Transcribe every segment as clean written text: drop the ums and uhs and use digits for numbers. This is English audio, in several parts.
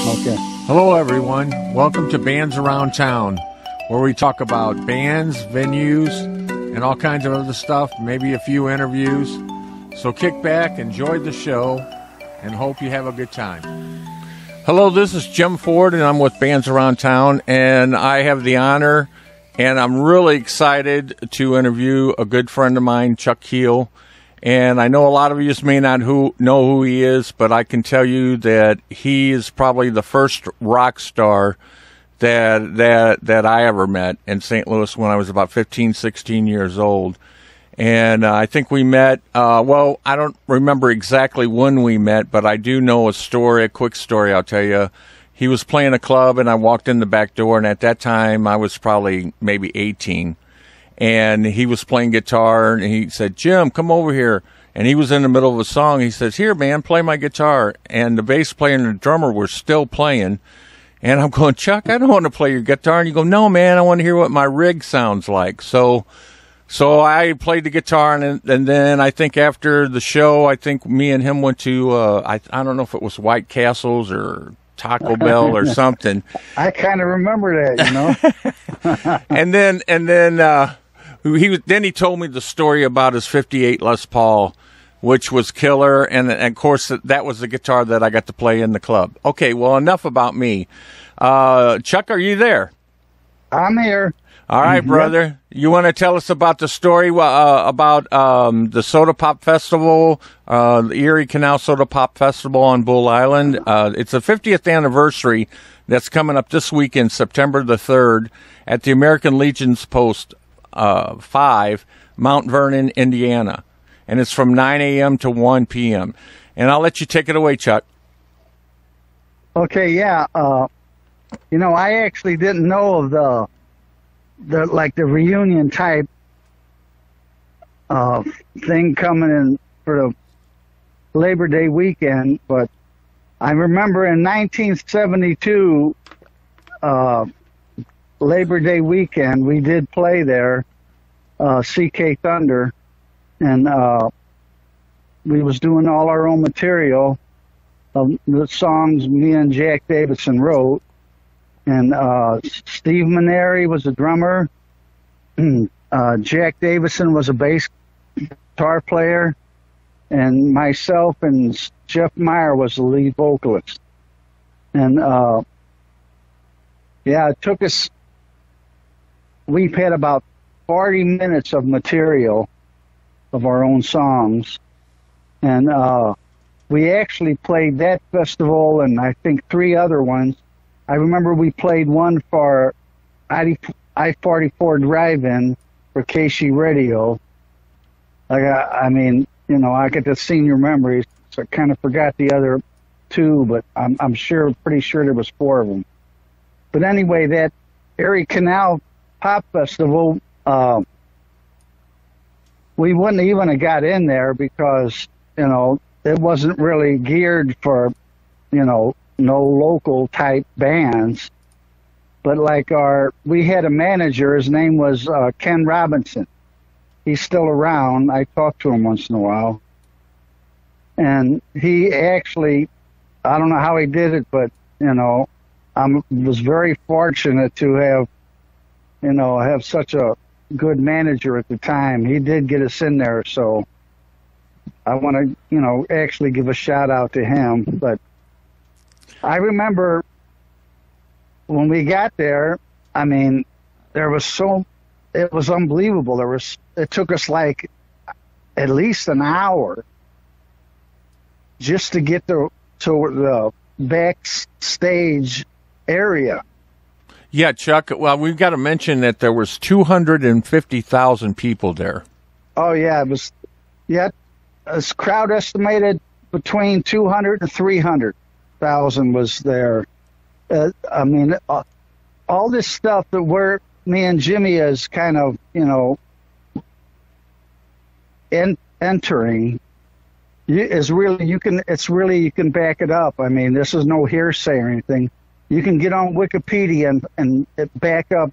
Okay. Hello, everyone. Welcome to Bands Around Town, where we talk about bands, venues, and all kinds of other stuff, maybe a few interviews. So kick back, enjoy the show, and hope you have a good time. Hello, this is Jim Ford, and I'm with Bands Around Town, and I have the honor, and I'm really excited to interview a good friend of mine, Chuck Kiel. And I know a lot of you may not know who he is, but I can tell you that he is probably the first rock star that I ever met in St. Louis when I was about 15, 16 years old. And I think we met, I don't remember exactly when we met, but I do know a quick story I'll tell you. He was playing a club, and I walked in the back door, and at that time I was probably maybe 18. And he was playing guitar, and he said, "Jim, come over here." And he was in the middle of a song. He says, "Here, man, play my guitar." And the bass player and the drummer were still playing. And I'm going, "Chuck, I don't want to play your guitar." And you go, "No, man, I want to hear what my rig sounds like." So I played the guitar, and then I think after the show, I think me and him went to, I don't know if it was White Castle's or Taco Bell or something. I kind of remember that, you know. and then he told me the story about his 58 Les Paul, which was killer, and of course that was the guitar that I got to play in the club. Okay, well, enough about me. Chuck, are you there? I'm here. All right, brother. You want to tell us about the story about the Soda Pop Festival, the Erie Canal Soda Pop Festival on Bull Island? It's the 50th anniversary that's coming up this weekend, September the 3rd, at the American Legion's Post 5, Mount Vernon, Indiana. And it's from 9 a.m. to 1 p.m. And I'll let you take it away, Chuck. Okay, yeah. I actually didn't know of the reunion type thing coming in for the Labor Day weekend, but I remember in 1972 Labor Day weekend we did play there, CK Thunder, and we was doing all our own material of the songs me and Jack Davison wrote. And Steve Maneri was a drummer. Jack Davison was a bass guitar player. And myself and Jeff Meyer was the lead vocalist. And, it took us, we've had about 40 minutes of material of our own songs. And we actually played that festival and I think 3 other ones. I remember we played one for I-44 Drive-In for KC Radio. I get the senior memories, so I kind of forgot the other 2, but I'm pretty sure there was 4 of them. But anyway, that Erie Canal Pop Festival, we wouldn't even have got in there because, it wasn't really geared for, no local type bands, but we had a manager, his name was Ken Robinson. He's still around. I talk to him once in a while. And he actually, I don't know how he did it, but, I was very fortunate to have such a good manager at the time. He did get us in there, so I want to, actually give a shout out to him, but I remember when we got there, it was unbelievable. It took us at least an hour just to get to the backstage area. Yeah, Chuck, well, we've got to mention that there was 250,000 people there. Oh, yeah, this crowd estimated between 200 and 300,000 was there. All this stuff that me and Jimmy is kind of, entering is really, you can back it up. This is no hearsay or anything. You can get on Wikipedia and back up.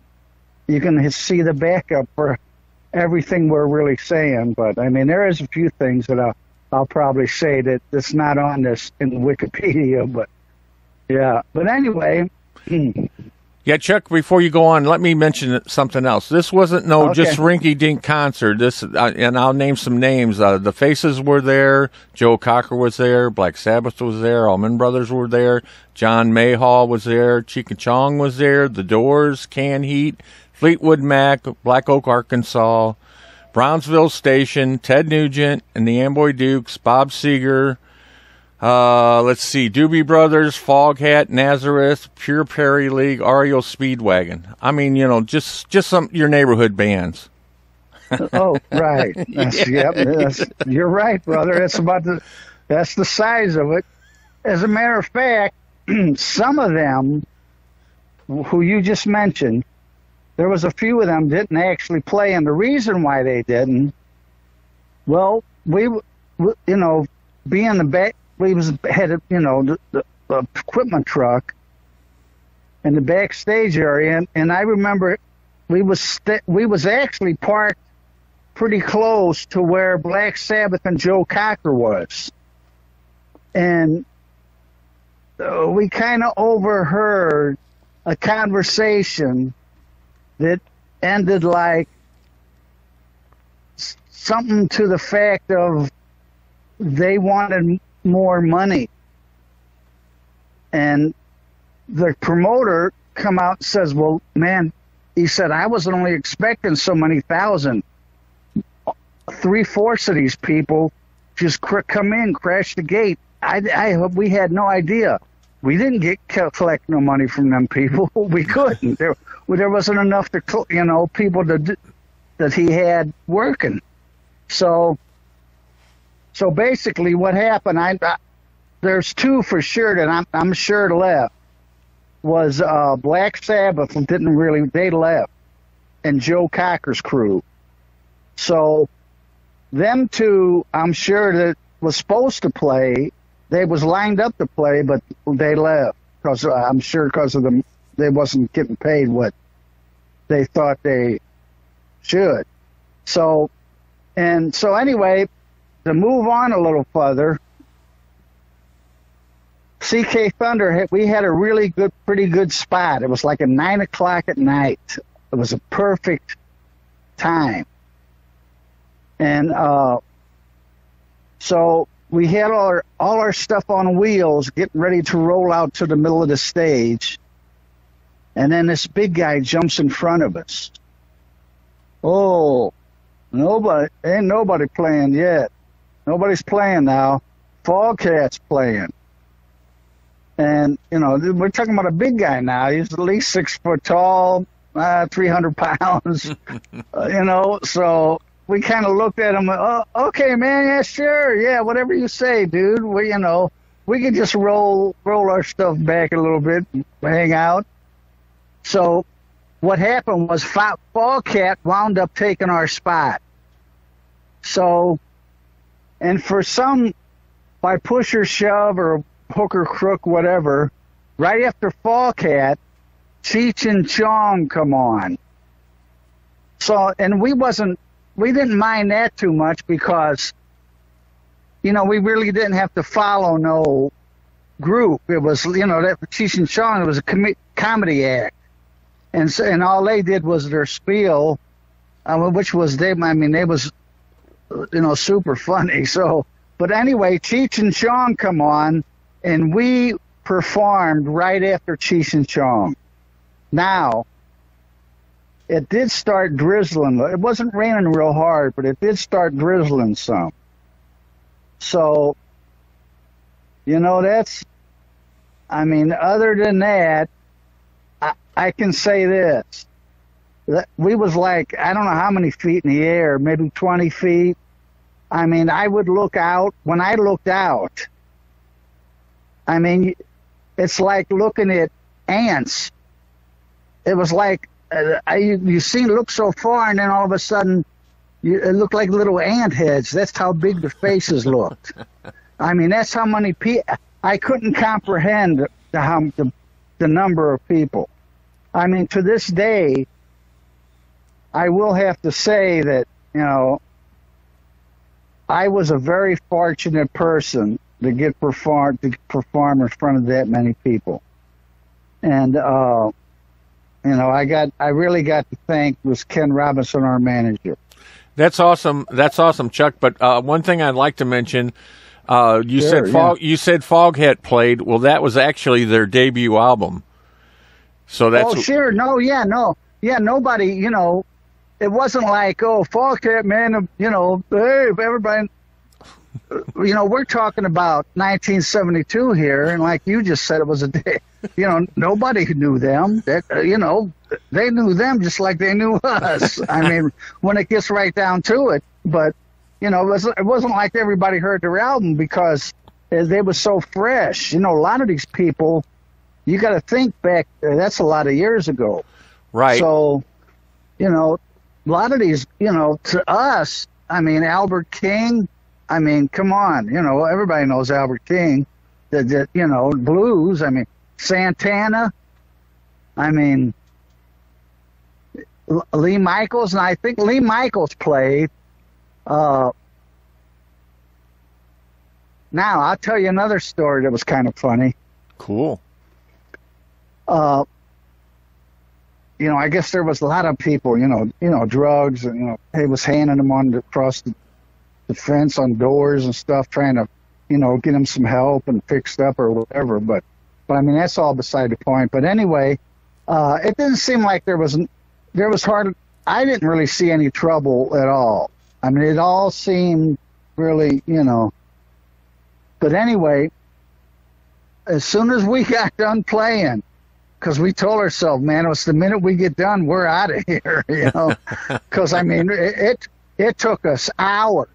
You can see the backup for everything we're really saying. But there is a few things that I'll probably say that's not on this in Wikipedia, but Yeah. But anyway. Yeah, Chuck, before you go on, let me mention something else. This wasn't just rinky-dink concert. And I'll name some names. The Faces were there. Joe Cocker was there. Black Sabbath was there. Allman Brothers were there. John Mayhall was there. Cheech Chong was there. The Doors, Can Heat, Fleetwood Mac, Black Oak, Arkansas, Brownsville Station, Ted Nugent and the Amboy Dukes, Bob Seger. Let's see, Doobie Brothers, Foghat, Nazareth, Pure Prairie League, REO Speedwagon. I mean, just some your neighborhood bands. Oh, right. You're right, brother. That's the size of it. As a matter of fact, some of them who you just mentioned, there was a few of them didn't actually play, and the reason why they didn't, well, being the back. We had the equipment truck in the backstage area, and I remember we was actually parked pretty close to where Black Sabbath and Joe Cocker was, and we kind of overheard a conversation that ended like something to the fact of they wanted more money, and the promoter come out and says, well, man, he said, I was only expecting so many thousand. 3/4 of these people just come in, crash the gate. We had no idea. We didn't collect no money from them people. We couldn't. There wasn't enough people that he had working. So basically, what happened? There's two for sure that I'm sure left. Was Black Sabbath they left, and Joe Cocker's crew. So them two, I'm sure that was supposed to play. They was lined up to play, but they left because I'm sure because of them they wasn't getting paid what they thought they should. So anyway. To move on a little further, CK Thunder, we had a pretty good spot. It was like at 9 o'clock at night. It was a perfect time. And so we had all our stuff on wheels, getting ready to roll out to the middle of the stage. And then this big guy jumps in front of us. Oh, ain't nobody playing yet. Nobody's playing now. Foghat's playing. And, we're talking about a big guy now. He's at least 6 foot tall, 300 pounds, So we kind of looked at him, oh, okay, man, yeah, sure. Yeah, whatever you say, dude. We can just roll our stuff back a little bit, hang out. So what happened was Foghat wound up taking our spot. So... And for some, by push or shove or hook or crook, whatever, right after Foghat, Cheech and Chong come on. So, and we didn't mind that too much because, we really didn't have to follow no group. It was, that Cheech and Chong, it was a comedy act. And all they did was their spiel, which was they was, super funny. So, but anyway, Cheech and Chong come on, and we performed right after Cheech and Chong. Now, it did start drizzling. It wasn't raining real hard, but it did start drizzling some. So, other than that, I can say this. We was like, I don't know how many feet in the air, maybe 20 feet. I would look out. When I looked out, it's like looking at ants. It was like, look so far, and then all of a sudden, it looked like little ant heads. That's how big the faces looked. That's how many people. I couldn't comprehend the number of people. To this day, I will have to say that, I was a very fortunate person to perform in front of that many people. And I really got to thank was Ken Robinson, our manager. That's awesome. That's awesome, Chuck. But one thing I'd like to mention, you said Foghat played. Well, that was actually their debut album. So that's sure. Yeah, nobody, it wasn't like, Foghat, man, hey, everybody, we're talking about 1972 here, and like you just said, it was a day, nobody knew them. They knew them just like they knew us. I mean, when it gets right down to it, but it wasn't like everybody heard their album because they were so fresh. A lot of these people, you got to think back. That's a lot of years ago, right? So, a lot of these, to us, I mean, Albert King. I mean, come on, everybody knows Albert King. The blues. I mean, Santana. I mean, Lee Michaels, and I think Lee Michaels played. Now, I'll tell you another story that was kind of funny. Cool. I guess there was a lot of people, drugs, and, they was handing them across the fence on doors and stuff, trying to, get them some help and fixed up or whatever. But I mean, that's all beside the point. But anyway, it didn't seem like there was I didn't really see any trouble at all. I mean, it all seemed really, But anyway, as soon as we got done playing, because we told ourselves, man, it was the minute we get done, we're out of here, Because, I mean, it took us hours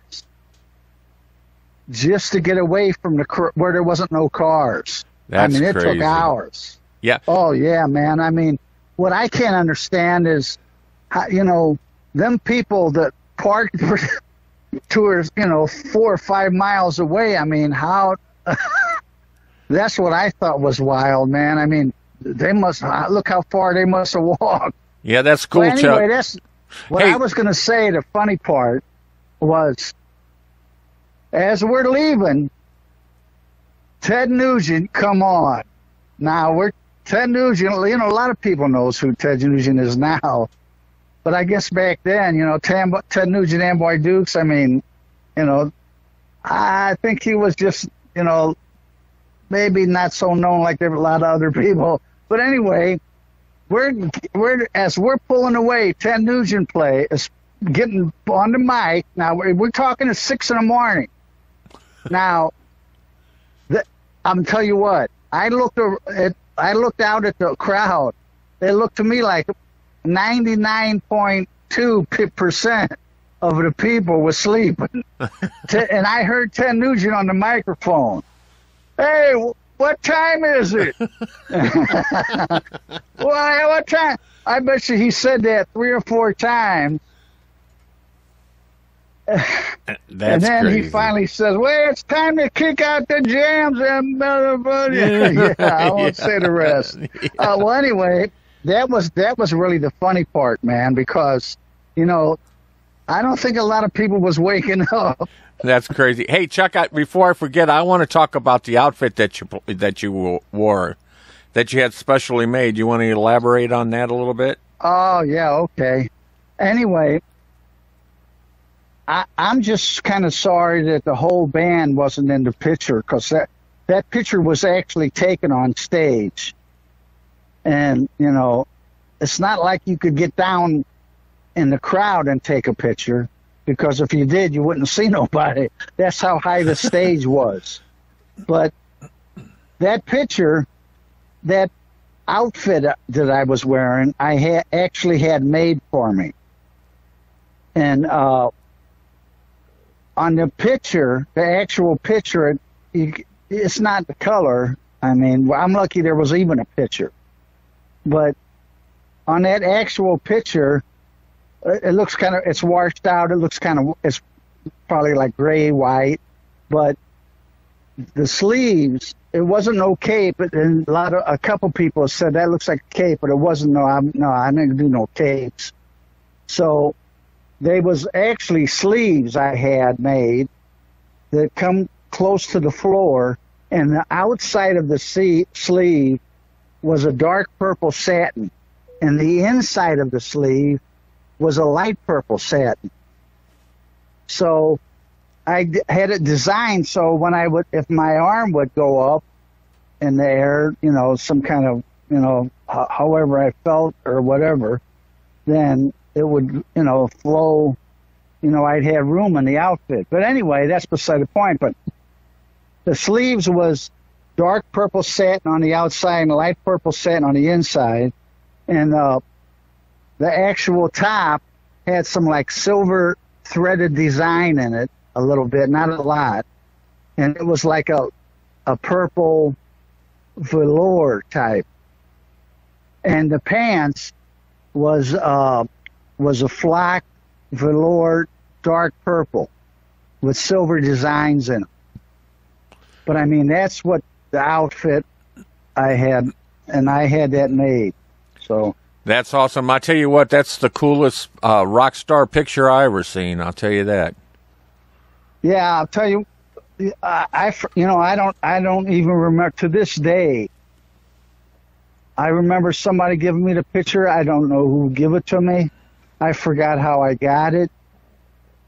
just to get away from where there wasn't no cars. That's it crazy. Took hours. Yeah. Oh, yeah, man. I mean, what I can't understand is, how, them people that parked for tours, 4 or 5 miles away. I mean, how? That's what I thought was wild, man. I mean, they must look how far they must have walked. Yeah, that's cool, anyway, Chuck. That's what I was going to say. The funny part was, as we're leaving, Ted Nugent come on. Now Ted Nugent. A lot of people knows who Ted Nugent is now, but I guess back then, Ted Nugent, Amboy Dukes. I mean, I think he was just, maybe not so known like there were a lot of other people. But anyway, as we're pulling away, Ted Nugent is getting on the mic. Now we're talking at 6 a.m. Now, I'm tell you what. I looked out at the crowd. It looked to me like 99.2% of the people were sleeping. And I heard Ted Nugent on the microphone. Hey, what time is it? Well, what time? I bet you he said that 3 or 4 times. That's and then crazy. He finally says, well, it's time to kick out the jams and blah, blah, blah. Yeah, I won't say the rest. Yeah. Well, anyway, that was really the funny part, man, because, I don't think a lot of people was waking up. That's crazy. Hey, Chuck, before I forget, I want to talk about the outfit that you wore, that you had specially made. You want to elaborate on that a little bit? Oh, yeah, okay. Anyway, I'm just kind of sorry that the whole band wasn't in the picture, because that picture was actually taken on stage. And, it's not like you could get down in the crowd and take a picture, because if you did, you wouldn't see nobody. That's how high the stage was. But that picture, that outfit that I was wearing, I actually had made for me. And on the picture, the actual picture, it's not the color. I mean, I'm lucky there was even a picture. But on that actual picture, it looks it's washed out. It looks it's probably like gray, white. But the sleeves, it wasn't no cape. And a couple people said that looks like a cape, but it wasn't. I didn't do no capes. So they was actually sleeves I had made that come close to the floor, and the outside of the sleeve was a dark purple satin, and the inside of the sleeve was a light purple satin. So I had it designed so when if my arm would go up in the air, some kind of, however I felt or whatever, then it would, flow, I'd have room in the outfit. But anyway, that's beside the point. But the sleeves was dark purple satin on the outside and light purple satin on the inside. And the actual top had some like silver threaded design in it a little bit, not a lot. And it was like a purple velour type. And the pants was a flock velour dark purple with silver designs in it. But I mean, that's what the outfit I had, and I had that made. So that's awesome. I tell you what, that's the coolest rock star picture I ever seen. I'll tell you that. Yeah, I'll tell you. I don't even remember to this day. I remember somebody giving me the picture. I don't know who gave it to me. I forgot how I got it.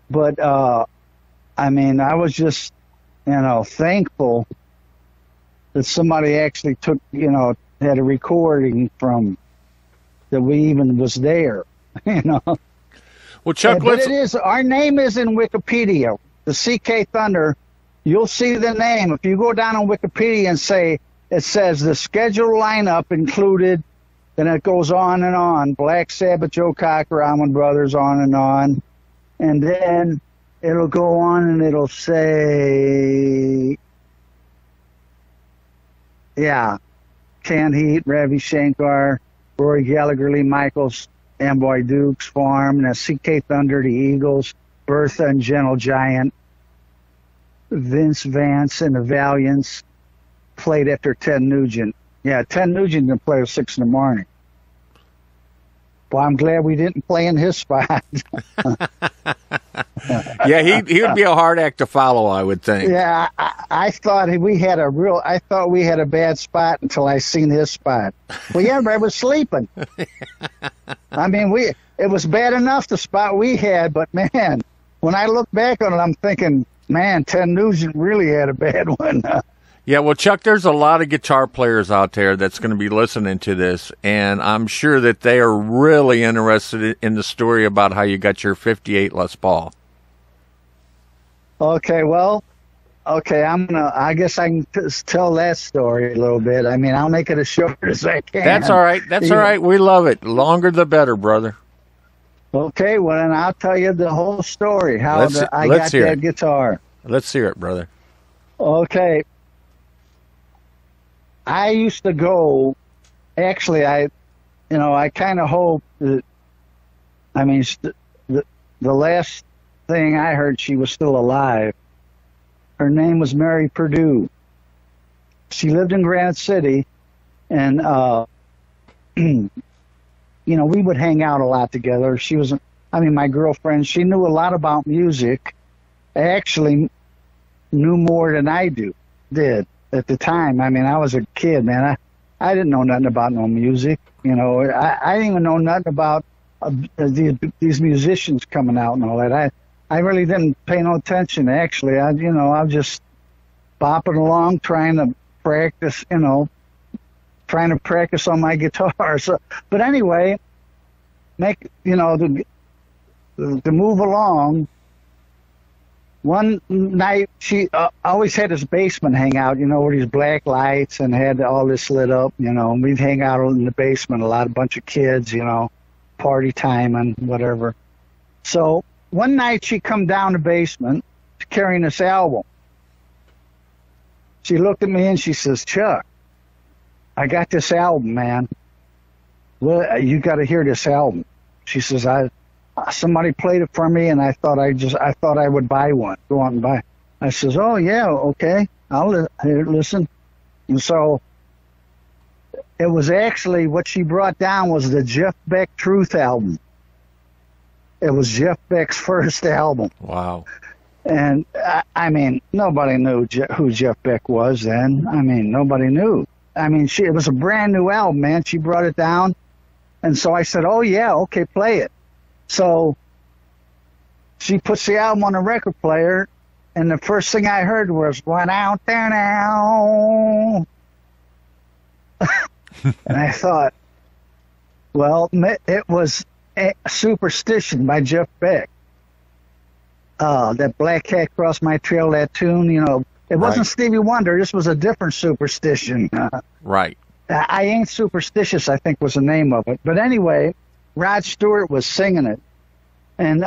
But I mean, I was just thankful that somebody actually took, had a recording from that we even was there, Well, Chuck, but it is, our name is in Wikipedia. The CK Thunder, you'll see the name. If you go down on Wikipedia and it says the scheduled lineup included, then it goes on and on. Black Sabbath, Joe Cocker, Allman Brothers, on. And then it'll go on and it'll say, Canned Heat, Ravi Shankar, Rory Gallagher, Lee Michaels, Amboy Dukes, Farm, and CK Thunder, the Eagles, Bertha and Gentle Giant, Vince Vance and the Valiants, played after Ted Nugent. Yeah, Ted Nugent didn't play at 6 in the morning. Well, I'm glad we didn't play in his spot. Yeah, he would be a hard act to follow, I would think. Yeah, I thought we had a bad spot until I seen his spot. Well, yeah, I was sleeping. I mean, it was bad enough the spot we had, but man, when I look back on it, I'm thinking, man, Ted Nugent really had a bad one. Yeah, well, Chuck, there's a lot of guitar players out there that's going to be listening to this, and I'm sure that they are really interested in the story about how you got your 58 Les Paul. Okay, I guess I can tell that story a little bit. I mean, I'll make it as short as I can. That's all right. All right. We love it. Longer the better, brother. Okay, well, then I'll tell you the whole story, how I got that guitar. Let's hear it, brother. Okay. I used to go, actually, I kind of hope that, I mean, the last thing I heard, she was still alive. Her name was Mary Perdue. She lived in Granite City, and, we would hang out a lot together. She was, my girlfriend, she knew a lot about music. Actually knew more than I did. At the time, I was a kid, man. I didn't know nothing about no music. I didn't even know nothing about these musicians coming out and all that. I really didn't pay no attention. Actually, I was just bopping along, trying to practice. Trying to practice on my guitar. So, but anyway, to move along. One night, she always had this basement hangout, with these black lights and had all this lit up, and we'd hang out in the basement, a bunch of kids, party time and whatever. So one night she come down the basement carrying this album. She looked at me and she says, "Chuck, I got this album, man. Well, you got to hear this album." She says, somebody played it for me, and I thought I would buy one. Go on and buy. I says, "Oh yeah, okay, I'll listen." And so it was actually what she brought down was the Jeff Beck Truth album. It was Jeff Beck's first album. Wow. And I mean, nobody knew who Jeff Beck was then. I mean, nobody knew. I mean, it was a brand new album, man. She brought it down. And so I said, oh, yeah, okay, play it. So she puts the album on the record player, and the first thing I heard was, "What out there now?" And I thought, well, it was a Superstition by Jeff Beck. That Black Cat Crossed My Trail, that tune, you know, it wasn't Stevie Wonder. This was a different Superstition. Right. I Ain't Superstitious, I think, was the name of it. But anyway, Rod Stewart was singing it. And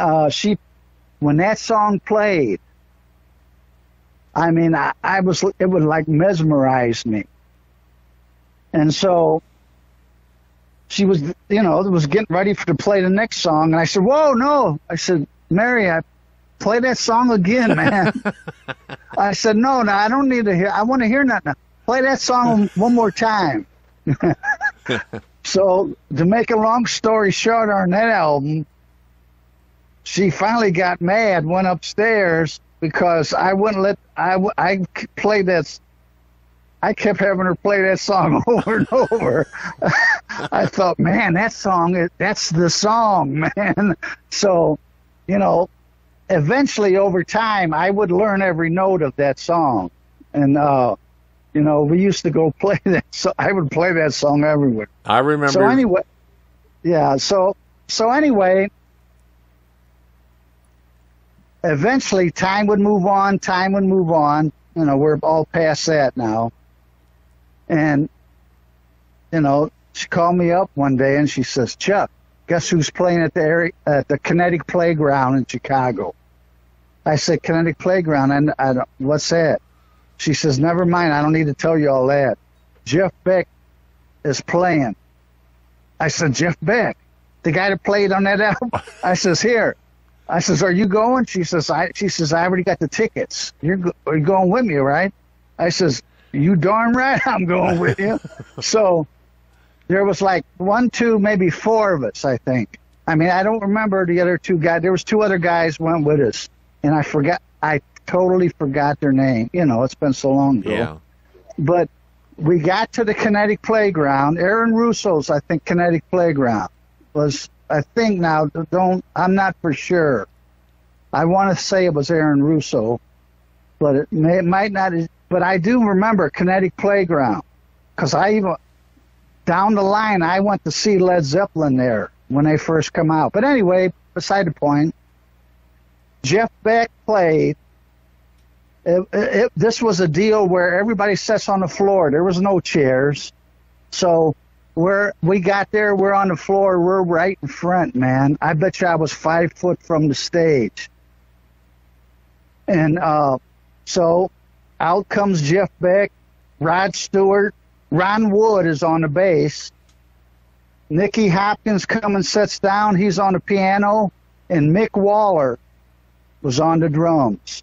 when that song played, I mean, it would like mesmerize me. And so she was, you know, was getting ready to play the next song. And I said, whoa, no. I said, Mary, play that song again, man. I said, no, I don't need to hear. I want to hear nothing. Play that song one more time. So to make a long story short on that album, she finally got mad, went upstairs because I wouldn't let, I played that. I kept having her play that song over and over. I thought, man, that's the song, man. So, you know, eventually over time, I would learn every note of that song. And, you know, we used to go play that. So I would play that song everywhere. I remember. So anyway, yeah. So anyway, eventually time would move on. You know, we're all past that now. And, you know, she called me up one day and she says, Chuck, guess who's playing at the Kinetic Playground in Chicago? I said, Kinetic Playground, and what's that? She says, never mind, I don't need to tell you all that. Jeff Beck is playing. I said, Jeff Beck, the guy that played on that album? I says, here. I says, are you going? She says, I already got the tickets. Are you going with me, right? I says, you darn right I'm going with you. So there was like 1, 2, maybe 4 of us, I think. I mean, I don't remember the other 2 guys. There was 2 other guys went with us, and I totally forgot their name. You know, it's been so long ago. Yeah. But we got to the Kinetic Playground. Aaron Russo's, I think, Kinetic Playground was, I think now, I'm not for sure. I want to say it was Aaron Russo, but it might not. But I do remember Kinetic Playground because down the line, I went to see Led Zeppelin there when they first come out. But anyway, beside the point, Jeff Beck played. This was a deal where everybody sits on the floor. There was no chairs. So we got there, we're on the floor, we're right in front, man. I bet you I was 5 foot from the stage. And so out comes Jeff Beck, Rod Stewart, Ron Wood is on the bass. Nicky Hopkins comes and sits down. He's on the piano. And Mick Waller was on the drums.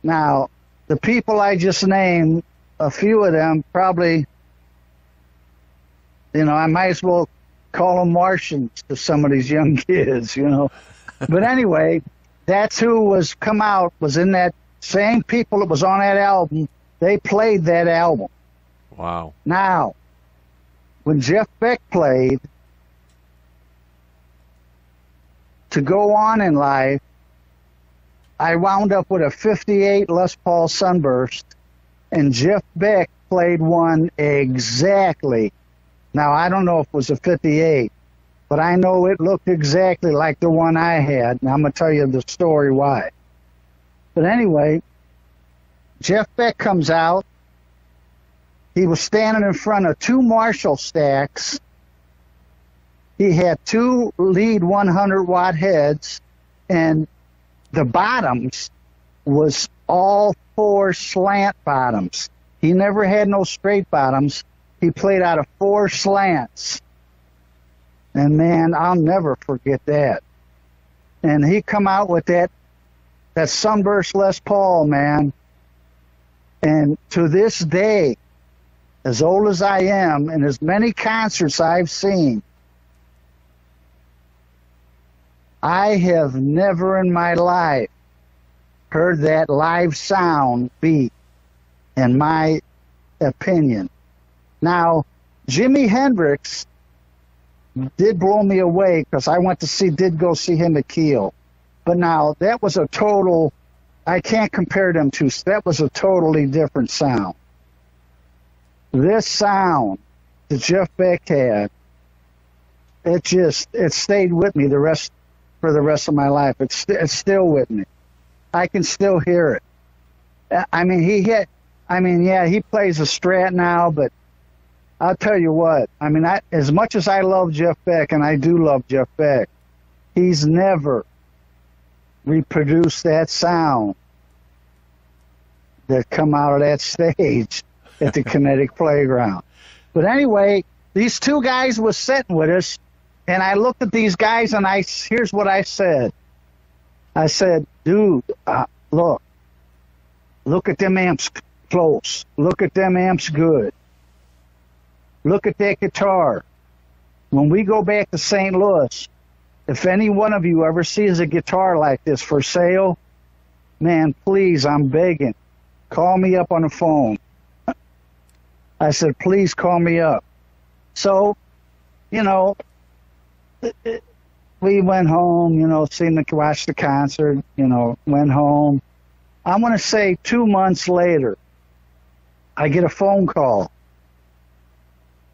Now, the people I just named, a few of them probably, you know, I might as well call them Martians to some of these young kids, you know. But anyway, that's who was in that same people that was on that album. They played that album. Wow. Now, when Jeff Beck played, to go on in life, I wound up with a 58 Les Paul Sunburst, and Jeff Beck played one exactly. Now, I don't know if it was a 58, but I know it looked exactly like the one I had, and I'm going to tell you the story why. But anyway, Jeff Beck comes out. He was standing in front of 2 Marshall stacks. He had 2 lead 100-watt heads, and the bottoms was all 4 slant bottoms. He never had no straight bottoms. He played out of 4 slants. And, man, I'll never forget that. And he come out with that Sunburst Les Paul, man. And to this day, as old as I am, and as many concerts I've seen, I have never in my life heard that live sound beat, in my opinion. Now, Jimi Hendrix did blow me away because I did go see him at Kiel. But now, that was a total, I can't compare them two. That was a totally different sound. This sound that Jeff Beck had, it stayed with me for the rest of my life. It's still with me. I can still hear it. I mean, he plays a Strat now, but I'll tell you what. I mean, as much as I love Jeff Beck, and I do love Jeff Beck, he's never reproduced that sound that come out of that stage at the Kinetic Playground. But anyway, these two guys was sitting with us, and I looked at these guys, and here's what I said. I said, dude, look at them amps close. Look at them amps good. Look at that guitar. When we go back to St. Louis, if any one of you ever sees a guitar like this for sale, man, please, I'm begging, call me up on the phone. I said, please call me up. So, we went home, watched the concert, went home. I want to say 2 months later, I get a phone call.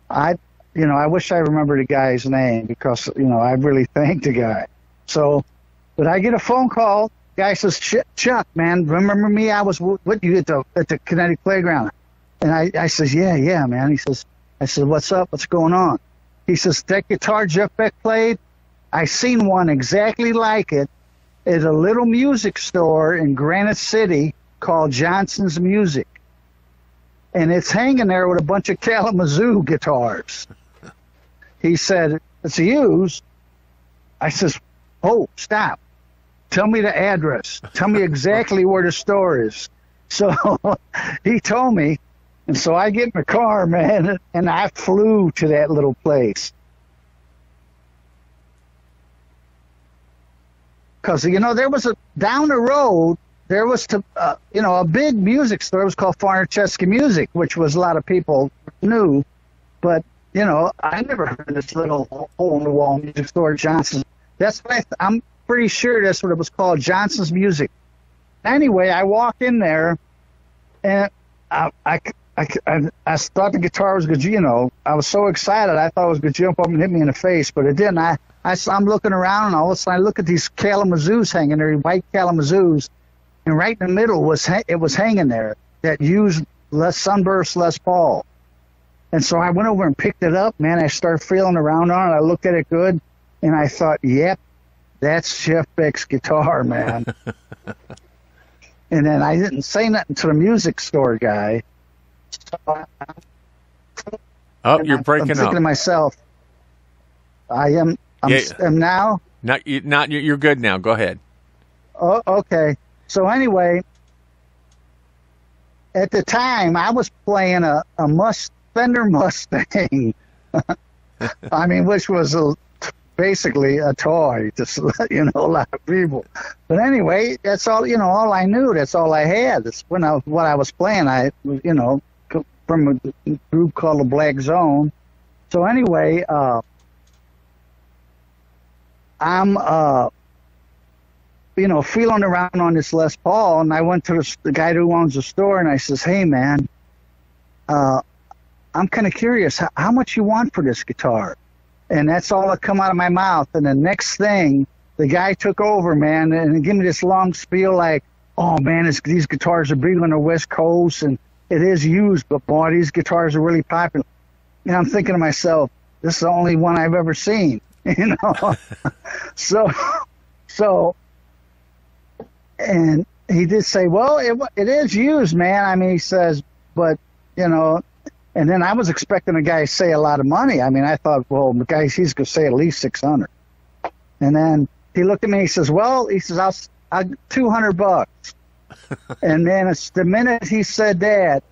I wish I remember the guy's name because, I really thanked the guy. So, but I get a phone call. Guy says, Chuck, man, remember me? I was with you at the Kinetic Playground. And I says, yeah, man. I said, what's up? What's going on? He says, that guitar Jeff Beck played, I seen one exactly like it at a little music store in Granite City called Johnson's Music. And it's hanging there with a bunch of Kalamazoo guitars. He said, it's used. I says, oh, stop. Tell me the address. Tell me exactly where the store is. So he told me. And so I get in the car, man, and I flew to that little place. Because, there was down the road, there was, a big music store. It was called Farnacheski Music, which was a lot of people knew. But, I never heard of this little hole-in-the-wall music store, Johnson's. That's what I'm pretty sure that's what it was called, Johnson's Music. Anyway, I walked in there, and I thought the guitar was good. I was so excited. I thought it was going to jump up and hit me in the face, but it didn't. I'm looking around, and all of a sudden I look at these Kalamazoos hanging there, white Kalamazoos, and right in the middle was hanging there, that used Sunburst Les Paul. And so I went over and picked it up, man. I started feeling around on it. I looked at it good, and I thought, yep, that's Jeff Beck's guitar, man. And then I didn't say nothing to the music store guy. You're breaking up. I'm thinking to myself, am now? You're good now. Go ahead. Oh, okay. So anyway, at the time, I was playing a Fender Mustang. I mean, which was basically a toy, just a lot of people. But anyway, that's all. All I knew. That's all I had. That's what I was playing. From a group called the Black Zone. So anyway, I'm feeling around on this Les Paul, and I went to the guy who owns the store, and I says, hey man, I'm kind of curious, how much you want for this guitar? And that's all that come out of my mouth. And the next thing, the guy took over, man, and he gave me this long spiel like, oh man, these guitars are big on the West Coast, and it is used, but boy, these guitars are really popular. And I'm thinking to myself, this is the only one I've ever seen, So, and he did say, well, it is used, man. I mean, he says, but, and then I was expecting a guy to say a lot of money. I mean, I thought, well, the guy, he's going to say at least 600. And then he looked at me, he says, I'll $200. And then the minute he said that,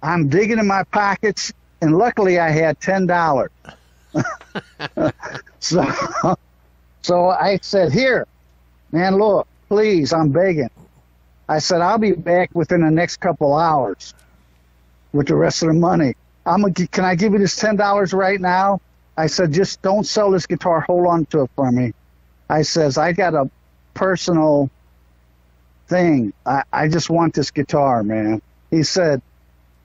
I'm digging in my pockets, and luckily I had $10. So I said, here, man, look, please, I'm begging. I said, I'll be back within the next couple hours with the rest of the money. Can I give you this $10 right now? I said, just don't sell this guitar. Hold on to it for me. I says, I got a personal thing. I just want this guitar, man. He said,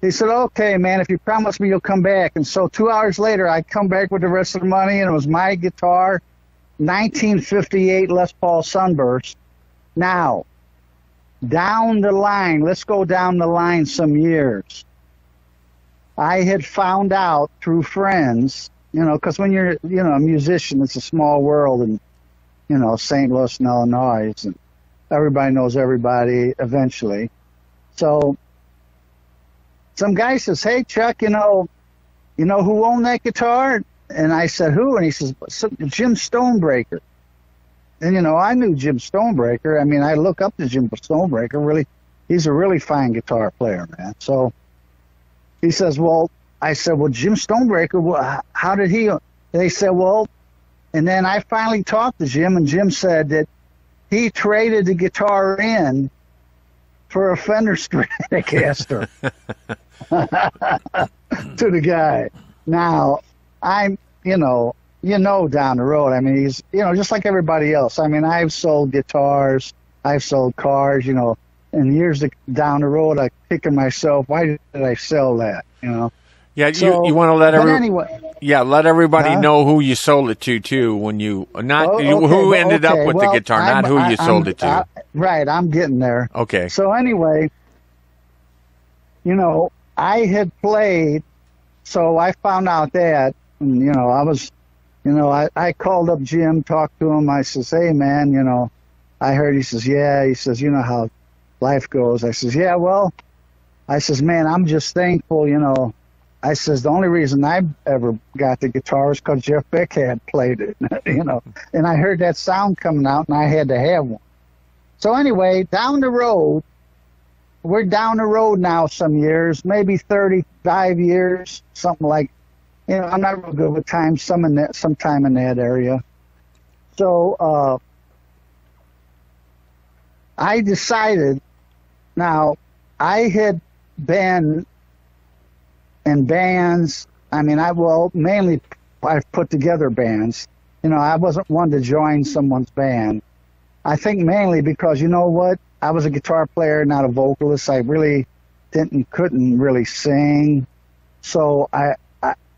okay, man, if you promise me you'll come back. And so 2 hours later, I come back with the rest of the money, and it was my guitar, 1958 Les Paul Sunburst. Now, down the line, let's go down the line some years. I had found out through friends, because when you're, a musician, it's a small world in, St. Louis and Illinois, and everybody knows everybody eventually. So some guy says, hey, Chuck, you know who owned that guitar? And I said, who? And he says, Jim Stonebreaker. And, I knew Jim Stonebreaker. I mean, I look up to Jim Stonebreaker. Really, he's a really fine guitar player, man. So he says, I said, Jim Stonebreaker, how did he? They said, and then I finally talked to Jim, and Jim said that he traded the guitar in for a Fender Stratocaster to the guy. Now, I'm, down the road. I mean, he's, just like everybody else. I mean, I've sold guitars, I've sold cars, and years down the road, I'm kicking myself, why did I sell that, Yeah, so, you want to let let everybody Huh? know who you sold it to too. When you who ended up with the guitar, not who you sold it to. Right, I'm getting there. Okay. So anyway, I had played, so I found out that, and, I was, I called up Jim, talked to him. I says, hey man, I heard. He says, yeah. He says, you know how life goes. I says, yeah. Well, I says, man, I'm just thankful, I says, the only reason I ever got the guitar is because Jeff Beck had played it, and I heard that sound coming out, and I had to have one. So anyway, down the road, we're down the road now some years, maybe 35 years, something like, I'm not real good with time, sometime in that area. So I decided, now, I had been in bands. I mean, mainly I've put together bands. I wasn't one to join someone's band. I think mainly because, you know what? I was a guitar player, not a vocalist. I really couldn't really sing. So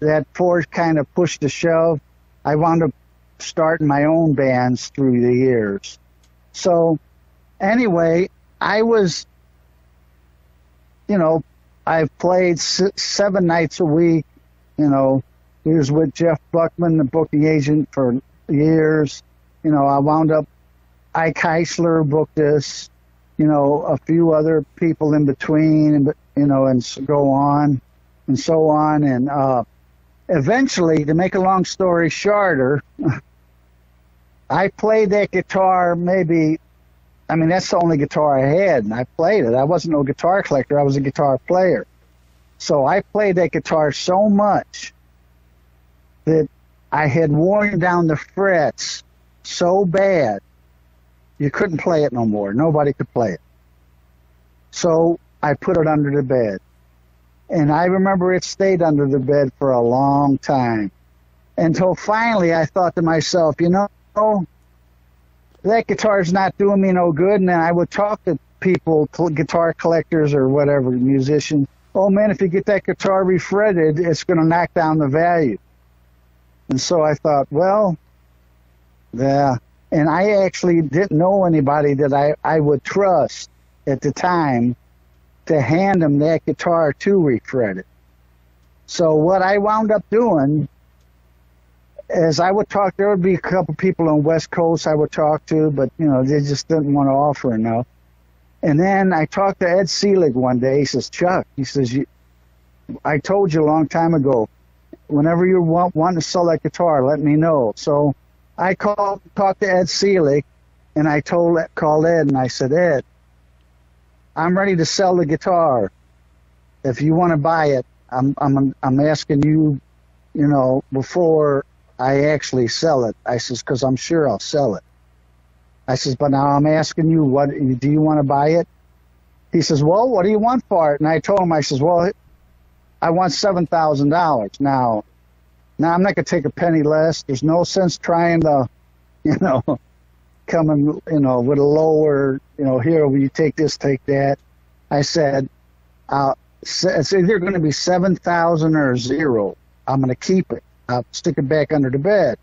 that force kind of pushed the shove. I wound up starting my own bands through the years. So anyway, I was, I've played 7 nights a week. He was with Jeff Buckman, the booking agent, for years. I wound up, Ike Heisler booked us, a few other people in between, and go on and so on. And eventually, to make a long story shorter, I played that guitar that's the only guitar I had, and I played it. I wasn't no guitar collector. I was a guitar player. So I played that guitar so much that I had worn down the frets so bad, you couldn't play it no more. Nobody could play it. So I put it under the bed. And I remember it stayed under the bed for a long time. Until finally I thought to myself, that guitar's not doing me no good. And then I would talk to people, guitar collectors or whatever, musicians. Oh man, if you get that guitar refretted, it's going to knock down the value. And so I thought, yeah. And I actually didn't know anybody that I would trust at the time to hand them that guitar to refret it. So what I wound up doing is there would be a couple people on West Coast I would talk to, but, they just didn't want to offer enough. And then I talked to Ed Seelig one day. He says, Chuck, I told you a long time ago, whenever you want to sell that guitar, let me know. So I talked to Ed Seelig, and I called Ed, and I said, Ed, I'm ready to sell the guitar. If you want to buy it, I'm asking you, before I actually sell it. I says, because I'm sure I'll sell it. I says, but now I'm asking you, do you want to buy it? he says, well, what do you want for it? And I told him, I says, well, I want $7,000. Now I'm not going to take a penny less. There's no sense trying to, come in, with a lower, here, will you take this, take that? I said, it's either going to be 7,000 or 0. I'm going to keep it. I'll stick it back under the bed.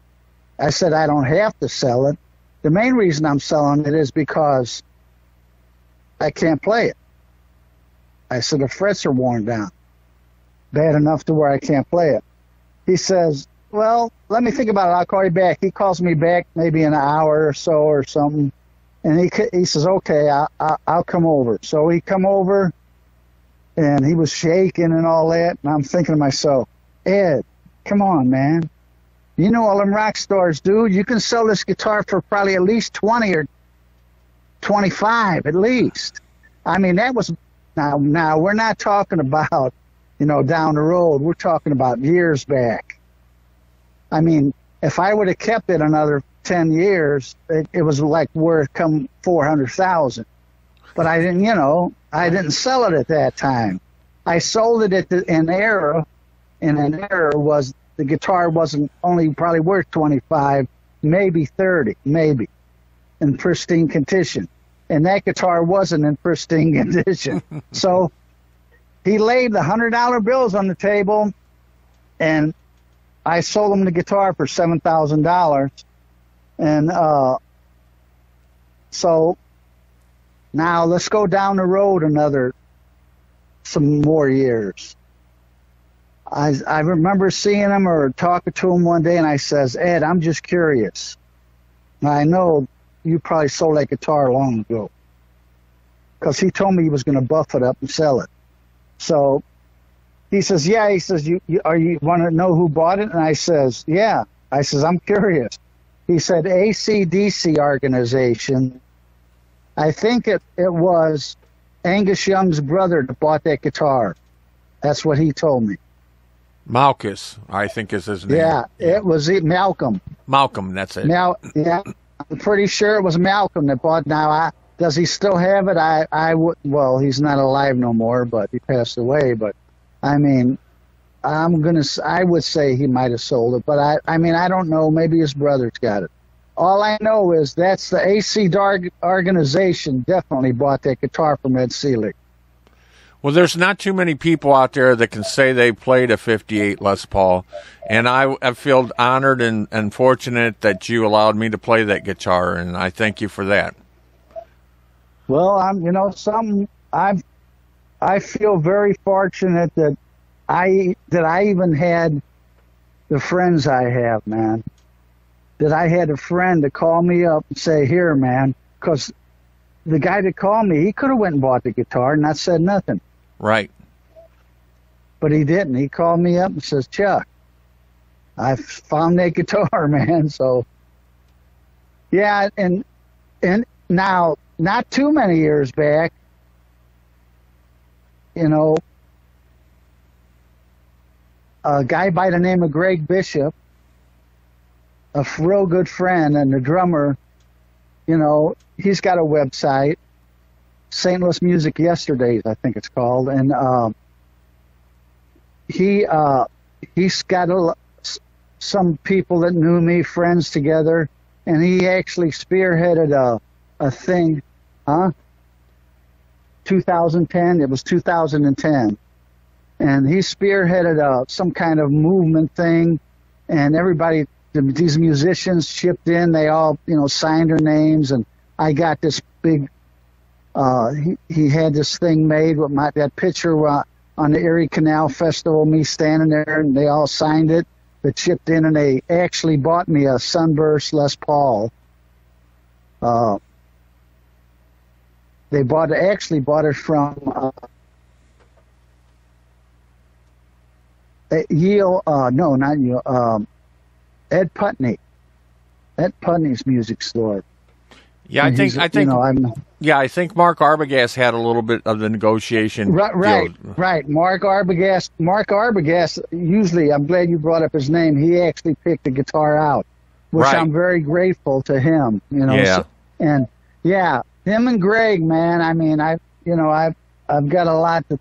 I said, I don't have to sell it. The main reason I'm selling it is because I can't play it. I said, the frets are worn down. Bad enough to where I can't play it. He says, well, let me think about it. I'll call you back. He calls me back maybe in an hour or so or something. And he says, okay, I'll come over. So he come over, and he was shaking and all that. And I'm thinking to myself, Ed, come on, man. You know all them rock stars, dude. You can sell this guitar for probably at least 20 or 25 at least. I mean, that was now we're not talking about, down the road. We're talking about years back. I mean, if I would have kept it another 10 years, it was like worth come 400,000. But I didn't sell it at that time. I sold it in an era was the guitar wasn't only probably worth 25, maybe 30, maybe, in pristine condition. And that guitar wasn't in pristine condition. So he laid the $100 bills on the table, and I sold him the guitar for $7,000. And so now let's go down the road some more years. I remember seeing him or talking to him one day, and I says, Ed, I'm just curious. Now, I know you probably sold that guitar long ago, because he told me he was going to buff it up and sell it. So he says, yeah. He says, you want to know who bought it? And I says, yeah. I says, I'm curious. He said, AC/DC organization. I think it was Angus Young's brother that bought that guitar. That's what he told me. Malchus, I think is his name. Yeah, it was Malcolm. Malcolm, that's it. Now, yeah, I'm pretty sure it was Malcolm that bought. Now, does he still have it? Well, he's not alive no more, but he passed away. But I mean, I would say he might have sold it, but I mean, I don't know. Maybe his brother's got it. All I know is that's the AC organization definitely bought that guitar from Ed Seelig. Well, there's not too many people out there that can say they played a 58 Les Paul, and I feel honored and fortunate that you allowed me to play that guitar, and I thank you for that. Well, I feel very fortunate that I even had the friends I have, man. That I had a friend to call me up and say, here, man, because the guy that called me, he could have went and bought the guitar and not said nothing. Right. But he didn't. He called me up and says, Chuck, I found that guitar, man. So, yeah, and now, not too many years back, a guy by the name of Greg Bishop, a real good friend and the drummer, he's got a website, St. Louis Music Yesterdays, I think it's called, and he's got some people that knew me, friends together, and he actually spearheaded a thing, 2010, it was 2010, and he spearheaded some kind of movement thing, and everybody, these musicians chipped in, they all, signed their names, and I got this big, he had this thing made with that picture on the Erie Canal Festival, me standing there, and they all signed it. They chipped in, and they actually bought me a Sunburst Les Paul. They actually bought it from Yale. No, not Yale. Ed Putney. Ed Putney's music store. Yeah, I think I think Mark Arbogast had a little bit of the negotiation. Right. Mark Arbogast, usually, I'm glad you brought up his name, he actually picked the guitar out, which I'm very grateful to him, Yeah. And yeah, him and Greg, man, I mean, I've got a lot to,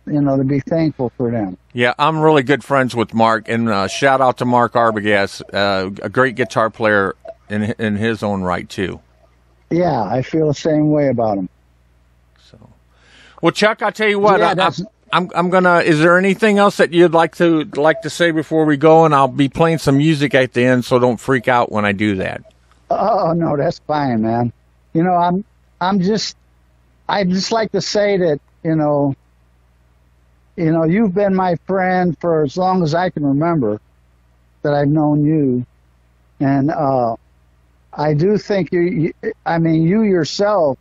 to be thankful for them. Yeah, I'm really good friends with Mark, and shout out to Mark Arbogast, a great guitar player in his own right too. Yeah, I feel the same way about him. So, well, Chuck, I'll tell you what. Yeah, I'm gonna. Is there anything else that you'd like to say before we go? And I'll be playing some music at the end, so don't freak out when I do that. Oh no, that's fine, man. I just like to say that you've been my friend for as long as I can remember that I've known you, and I do think you yourself.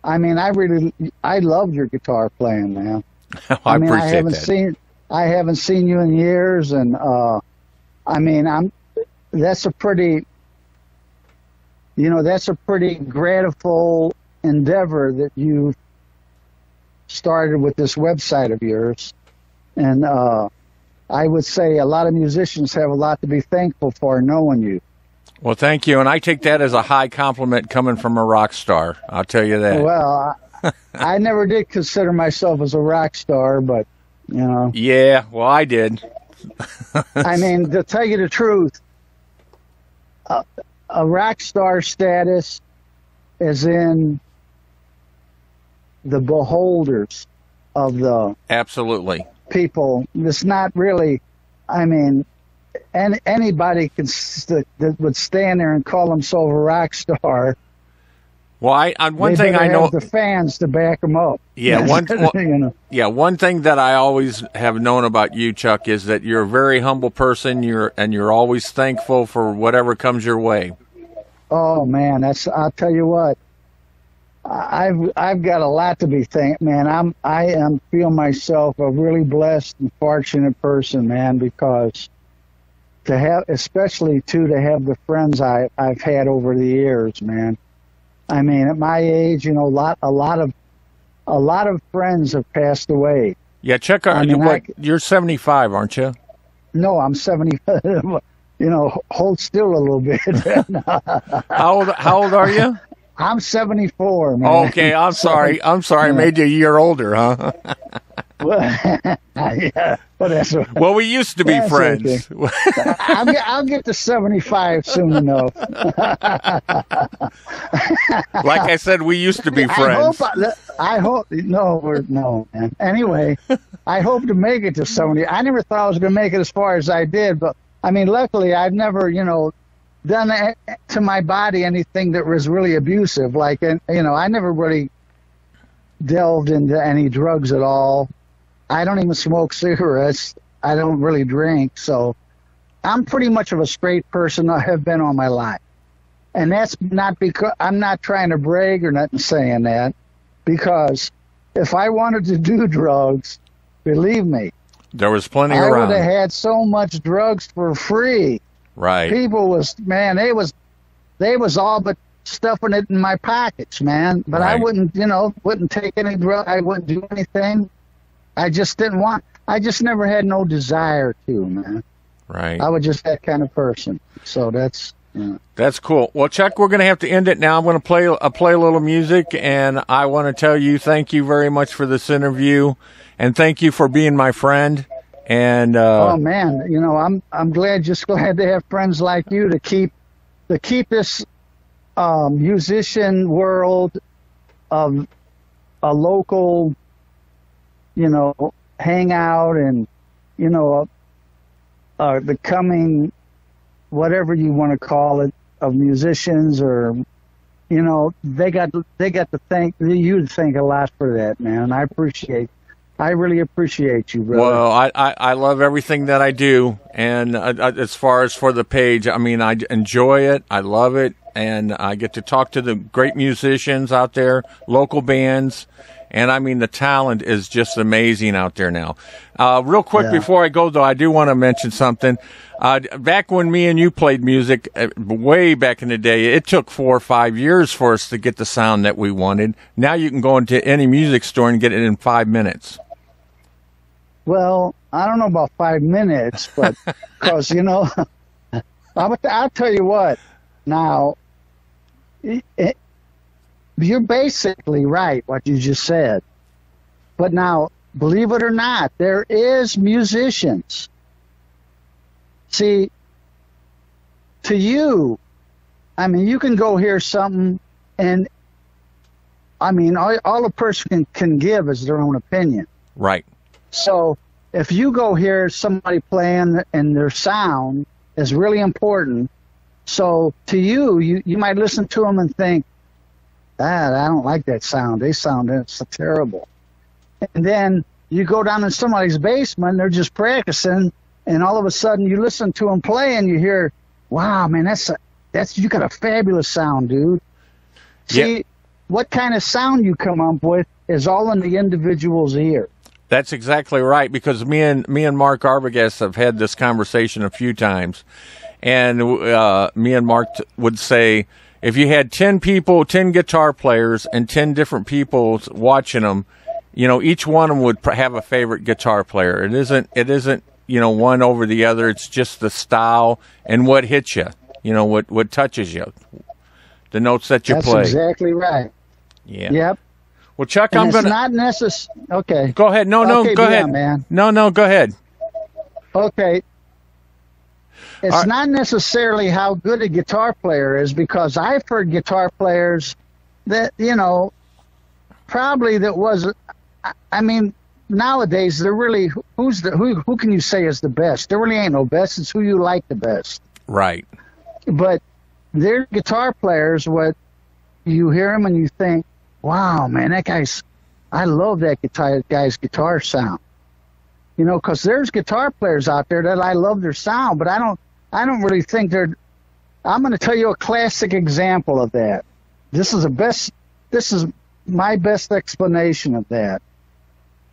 I loved your guitar playing, man. I appreciate that. I haven't seen you in years, and that's a pretty gratiful endeavor that you started with this website of yours, and I would say a lot of musicians have a lot to be thankful for knowing you. Well, thank you, and I take that as a high compliment coming from a rock star. I'll tell you that. Well, I never did consider myself as a rock star, but Yeah, well, I did. To tell you the truth, a rock star status is in the beholders of the absolutely people. It's not really. And anybody that would stand there and call themselves a rock star. Well, one thing I know, the fans to back them up. Yeah, one thing that I always have known about you, Chuck, is that you're a very humble person. You're always thankful for whatever comes your way. Oh man, I'll tell you what. I've got a lot to be thankful, man. I feel myself a really blessed and fortunate person, man, because especially to have the friends I've had over the years, man. At my age, a lot of friends have passed away. Yeah, Chuck, you're 75, aren't you? No, I'm 70. Hold still a little bit. How old are you? I'm 74, man. Okay, I'm sorry. I made you a year older, huh? Yeah, well, we used to be friends. Okay. I'll get to 75 soon enough. Like I said, we used to be friends. No, man. Anyway, I hope to make it to 70. I never thought I was going to make it as far as I did, but luckily I've never, done to my body anything that was really abusive. Like, I never really delved into any drugs at all. I don't even smoke cigarettes. I don't really drink. So I'm pretty much of a straight person. I have been all my life. And that's not because I'm not trying to brag or nothing saying that, because if I wanted to do drugs, believe me, there was plenty I around. would have had so much drugs for free. Right. People they was all but stuffing it in my pockets, man. But right. I wouldn't take any drug. I wouldn't do anything. I just didn't want. I just never had no desire to, man. Right. I was just that kind of person. So that's. That's cool. Well, Chuck, we're going to have to end it now. I'm going to play a little music, and I want to tell you thank you very much for this interview, and thank you for being my friend. And oh man, I'm just glad to have friends like you to keep this musician world of a local, hangout, and the coming, whatever you want to call it, of musicians, or they got to thank you a lot for that, man. I really appreciate you, brother. Well, I love everything that I do, and as far as for the page, I enjoy it, I love it, and I get to talk to the great musicians out there, local bands, and the talent is just amazing out there now. Real quick before I go, though, I do want to mention something. Back when me and you played music, way back in the day, it took 4 or 5 years for us to get the sound that we wanted. Now you can go into any music store and get it in 5 minutes. Well, I don't know about 5 minutes, but because, I'll tell you what, now, you're basically right, what you just said. But now, believe it or not, there is musicians. See, to you, I mean, you can go hear something, and I mean, all a person can give is their own opinion. Right. So if you go hear somebody playing and their sound is really important, so to you might listen to them and think, I don't like that sound. They sound so terrible. And then you go down in somebody's basement, they're just practicing, and all of a sudden you listen to them play and you hear, wow, man, that's you got a fabulous sound, dude. See, what kind of sound you come up with is all in the individual's ear. That's exactly right, because me and Mark Arbogast have had this conversation a few times, and me and Mark would say, if you had 10 people, 10 guitar players, and 10 different people watching them, each one of them would have a favorite guitar player. It isn't one over the other. It's just the style and what hits you, what touches you, the notes that you play. That's exactly right. Yeah. Yep. Well, Chuck, and I'm going to... It's not necessary. Okay. Go ahead. No, okay, go ahead. Man. No, go ahead. Okay. It's not necessarily how good a guitar player is, because I've heard guitar players that, probably that was, I mean, nowadays they're really, who can you say is the best? There really ain't no best. It's who you like the best. Right. But they're guitar players, what you hear them and you think, wow, man, I love that guy's guitar sound. Because there's guitar players out there that I love their sound, but I don't really think I'm going to tell you a classic example of that. This is my best explanation of that.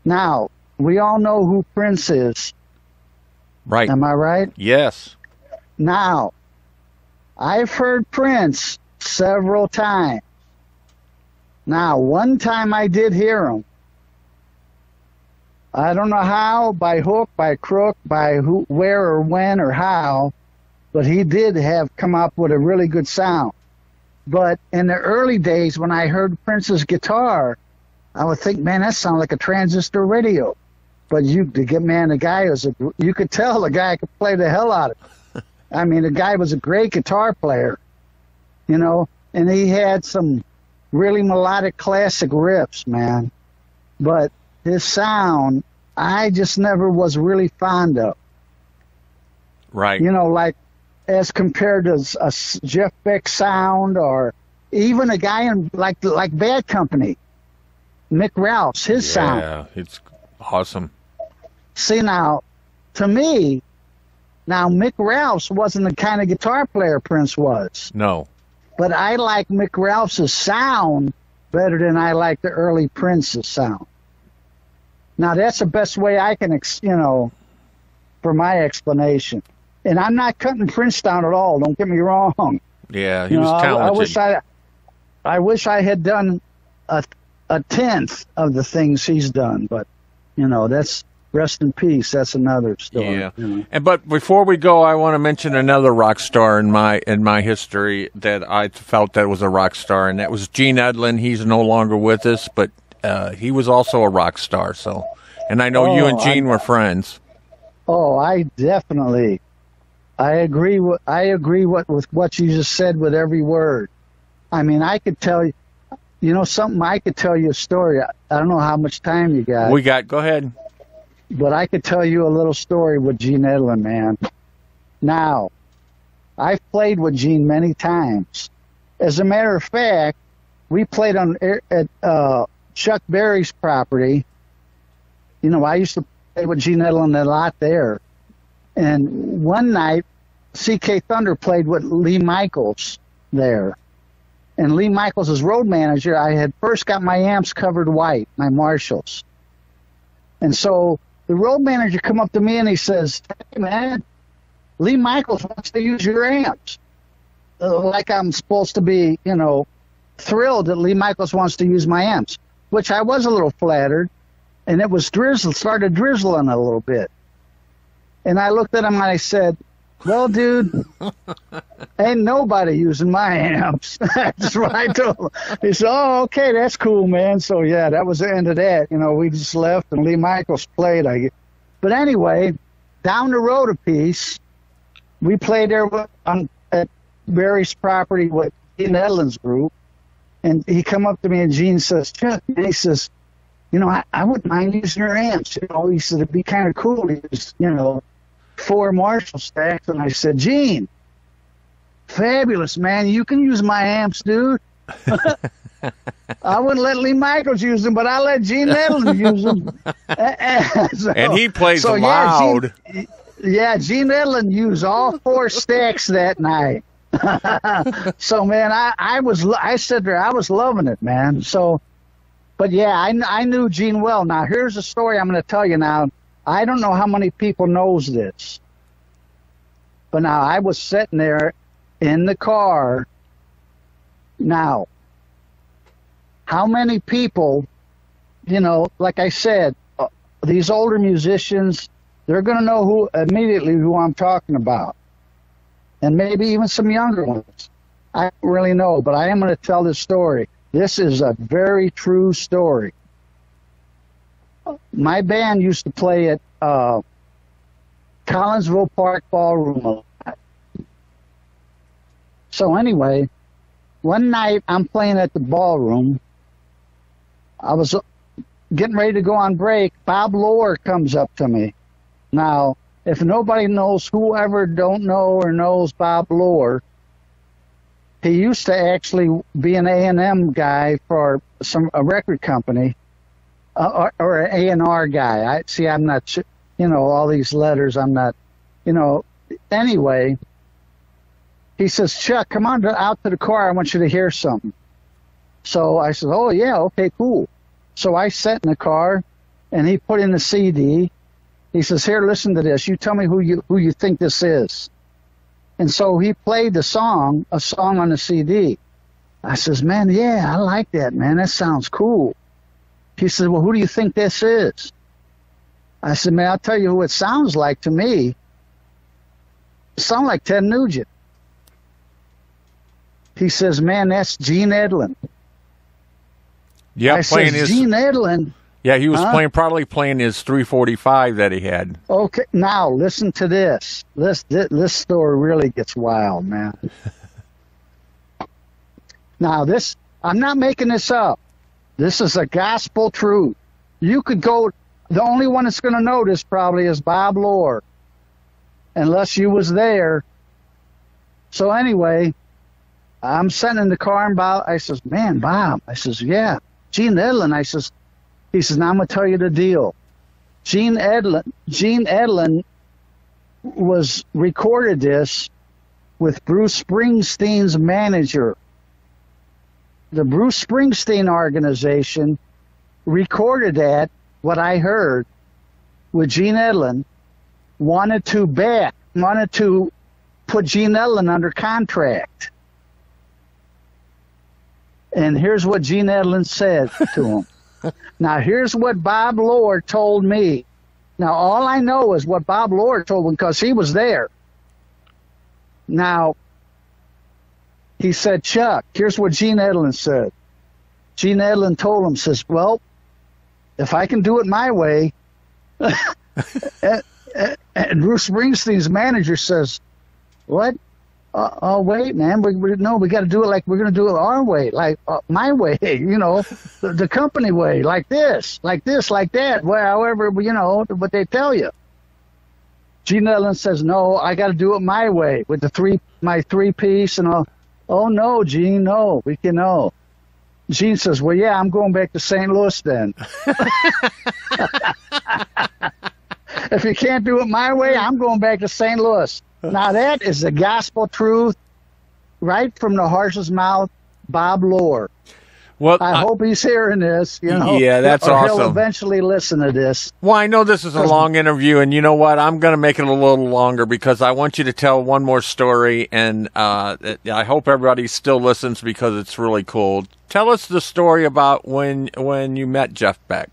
Now, we all know who Prince is. Right. Am I right? Yes. Now, I've heard Prince several times. Now, one time I did hear him. I don't know how, by hook, by crook, by who, where or when or how, but he did have come up with a really good sound. But in the early days when I heard Prince's guitar, I would think, man, that sounds like a transistor radio. But you could tell the guy could play the hell out of it. I mean, the guy was a great guitar player, and he had some really melodic classic riffs, man. But his sound, I just never was really fond of. Right. Like as compared to a Jeff Beck sound, or even a guy in like Bad Company, Mick Ralph's, his sound. Yeah, it's awesome. See, now, to me, Mick Ralph's wasn't the kind of guitar player Prince was. No. But I like Mick Ralph's sound better than I like the early Prince's sound. Now, that's the best way I can, for my explanation. And I'm not cutting Prince down at all. Don't get me wrong. Yeah, he was talented. I wish I had done a tenth of the things he's done, but that's rest in peace. That's another story. Yeah. But before we go, I want to mention another rock star in my history that I felt that was a rock star, and that was Gene Edlin. He's no longer with us, but he was also a rock star. So, and I know you and Gene were friends. Oh, I definitely. I agree with what you just said with every word. I mean, I could tell you, something. I could tell you a story. I don't know how much time you got. Go ahead. But I could tell you a little story with Gene Edlin, man. Now, I've played with Gene many times. As a matter of fact, we played at Chuck Berry's property. I used to play with Gene Edlin a lot there. And one night, C.K. Thunder played with Lee Michaels there. And Lee Michaels, as road manager, I had first got my amps covered white, my Marshalls. And so the road manager come up to me and he says, hey, man, Lee Michaels wants to use your amps. Like I'm supposed to be, thrilled that Lee Michaels wants to use my amps, which I was a little flattered. And it was started drizzling a little bit. And I looked at him and I said, Well, dude, ain't nobody using my amps. That's what I told him. He said, oh, okay, that's cool, man. So, yeah, that was the end of that. You know, we just left, and Lee Michaels played. But anyway, down the road a piece, we played there at Barry's property with Gene Edlin's group. And he come up to me, and Gene says, Chuck, and he says, you know, I wouldn't mind using your amps. You know, he said, it'd be kind of cool. He was, you know, 4 Marshall stacks. And I said, Gene, fabulous, man. You can use my amps, dude. I wouldn't let Lee Michaels use them, but I let Gene Edlin use them. And he plays loud. Yeah, Gene Edlin used all 4 stacks that night. So, man, I said there, I was loving it, man. So, but yeah, I knew Gene well. Now, here's a story I'm going to tell you now. I don't know how many people knows this, but now I was sitting there in the car. Now, how many people, you know, like I said, these older musicians, they're going to know immediately who I'm talking about. And maybe even some younger ones. I don't really know, but I am going to tell this story. This is a very true story. My band used to play at Collinsville Park Ballroom a lot. So anyway, one night I'm playing at the ballroom. I was getting ready to go on break. Bob Lohr comes up to me. Now, if nobody knows, whoever don't know or knows Bob Lohr, he used to actually be an A&M guy for a record company, or an A&R guy. I'm not, you know, all these letters, I'm not, you know. Anyway, he says, Chuck, come on out to the car. I want you to hear something. So I said, oh, yeah, okay, cool. So I sat in the car, and he put in the CD. He says, here, listen to this. You tell me who you think this is. And so he played a song on the CD. I says, man, yeah, I like that, man. That sounds cool. He said, well, who do you think this is? I said, man, I'll tell you who it sounds like to me. It sounds like Ted Nugent. He says, man, that's Gene Edlin. Yeah, I says, Gene Edlin. Yeah, he was probably playing his 345 that he had. Okay, now listen to this. This story really gets wild, man. Now I'm not making this up. This is a gospel truth. You could go. The only one that's going to know this probably is Bob Lohr, unless you was there. So anyway, I'm sitting in the car, and I says, man, Bob. I says, yeah, Gene Edlin. I says. He says, now I'm going to tell you the deal. Gene Edlin was recorded this with Bruce Springsteen's manager. The Bruce Springsteen organization recorded that, what I heard, with Gene Edlin, wanted to put Gene Edlin under contract. And here's what Gene Edlin said to him. Now, here's what Bob Lohr told me. Now, all I know is what Bob Lohr told him because he was there. Now, he said, Chuck, here's what Gene Edlin said. Gene Edlin told him, says, well, if I can do it my way, and Bruce Springsteen's manager says, what? Oh, wait, man, we got to do it like we're going to do it our way, like my way, you know, the company way, like this, like that, well, however, you know, what they tell you. Gene Edlin says, no, I got to do it my way with my 3-piece and all. Oh, no, Gene, no, we can know. Gene says, well, yeah, I'm going back to St. Louis then. If you can't do it my way, I'm going back to St. Louis. Now, that is the gospel truth right from the horse's mouth, Bob Lohr. Well, I hope he's hearing this. You know, yeah, that's awesome. He'll eventually listen to this. Well, I know this is a long interview, and you know what? I'm going to make it a little longer because I want you to tell one more story, and I hope everybody still listens because it's really cool. Tell us the story about when you met Jeff Beck.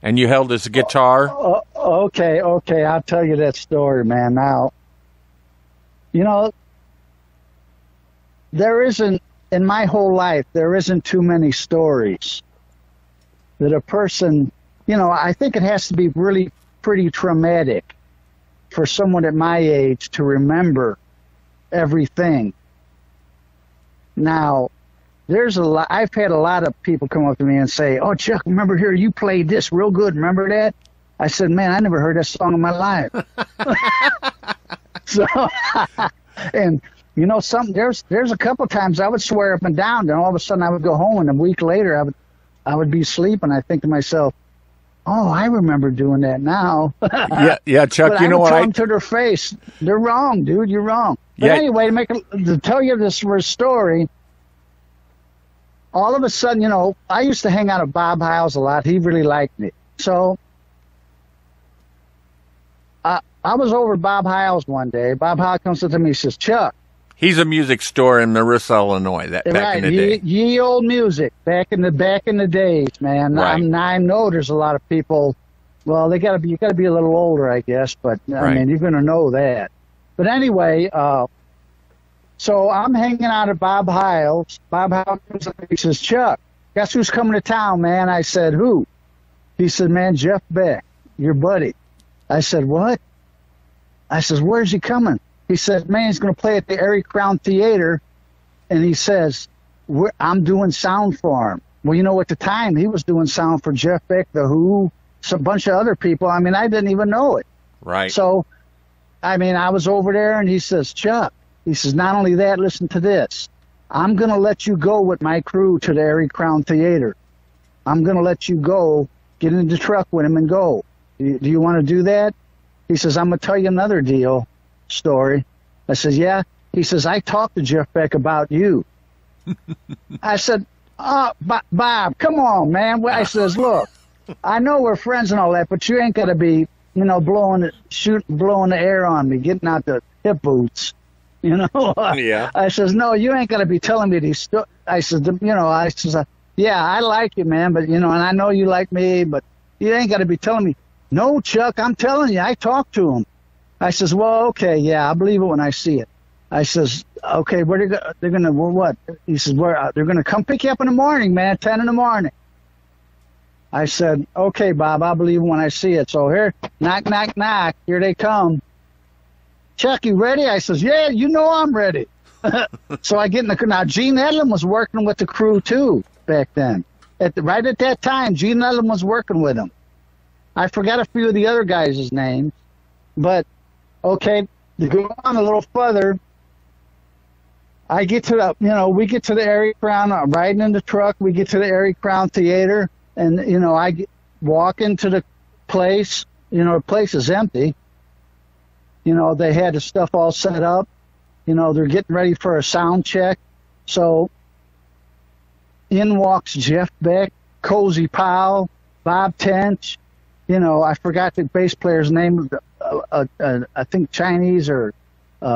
and you held his guitar. Okay, I'll tell you that story, man. Now, there isn't, in my whole life, there isn't too many stories that a person, I think it has to be really pretty traumatic for someone at my age to remember everything. Now, I've had a lot of people come up to me and say, "Oh, Chuck, remember here, you played this real good. Remember that?" I said, "Man, I never heard that song in my life." So, and there's a couple times I would swear up and down, then all of a sudden I would go home, and a week later I would be sleeping. I think to myself, "Oh, I remember doing that now." Yeah, Chuck. But you know what? I tell them to their face, "They're wrong, dude. You're wrong." But anyway, to tell you this story, all of a sudden, I used to hang out at Bob Hiles a lot. He really liked me, so I was over at Bob Hiles one day. Bob Hiles comes up to me, he says, "Chuck." He's a music store in Marissa, Illinois. Back in the day. Ye old music back in the days, man. Right. I know there's a lot of people. Well, you got to be a little older, I guess. But I mean, you're going to know that. But anyway, so I'm hanging out at Bob Hiles. Bob Hiles comes up and he says, "Chuck, guess who's coming to town, man?" I said, "Who?" He said, "Man, Jeff Beck, your buddy." I said, "What?" I says, "Where's he coming?" He said, "Man, he's going to play at the Erie Crown Theater." And he says, "I'm doing sound for him." Well, at the time, he was doing sound for Jeff Beck, The Who, a bunch of other people. I mean, I didn't even know it. Right. So, I mean, I was over there, and he says, "Chuck," he says, "not only that, listen to this. I'm going to let you go with my crew to the Erie Crown Theater. I'm going to let you go, get in the truck with him and go. Do you want to do that?" He says, "I'm going to tell you another story." I says, "Yeah." He says, "I talked to Jeff Beck about you." I said, "Oh, Bob, come on, man." I says, "Look, I know we're friends and all that, but you ain't got to be, blowing the air on me, getting out the hip boots, Yeah. I says, "No, you ain't got to be telling me these." I says, "Yeah, I like you, man, but and I know you like me, but you ain't got to be telling me." "No, Chuck, I'm telling you, I talked to him." I says, "Well, okay, yeah, I'll believe it when I see it." I says, "Okay, where they're gonna what?" He says, "They're gonna come pick you up in the morning, man, 10 in the morning." I said, "Okay, Bob, I'll believe it when I see it." So here, knock, knock, knock, here they come. "Chuck, you ready?" I says, "Yeah, I'm ready." So I get in the now. Gene Edlin was working with the crew too back then. Right at that time, Gene Edlin was working with him. I forgot a few of the other guys' names, but okay, to go on a little further, I get to we get to the Erie Crown, I'm riding in the truck, we get to the Erie Crown Theater, and, I walk into the place, the place is empty. They had the stuff all set up, they're getting ready for a sound check. So in walks Jeff Beck, Cozy Powell, Bob Tench, I forgot the bass player's name. I think Chinese or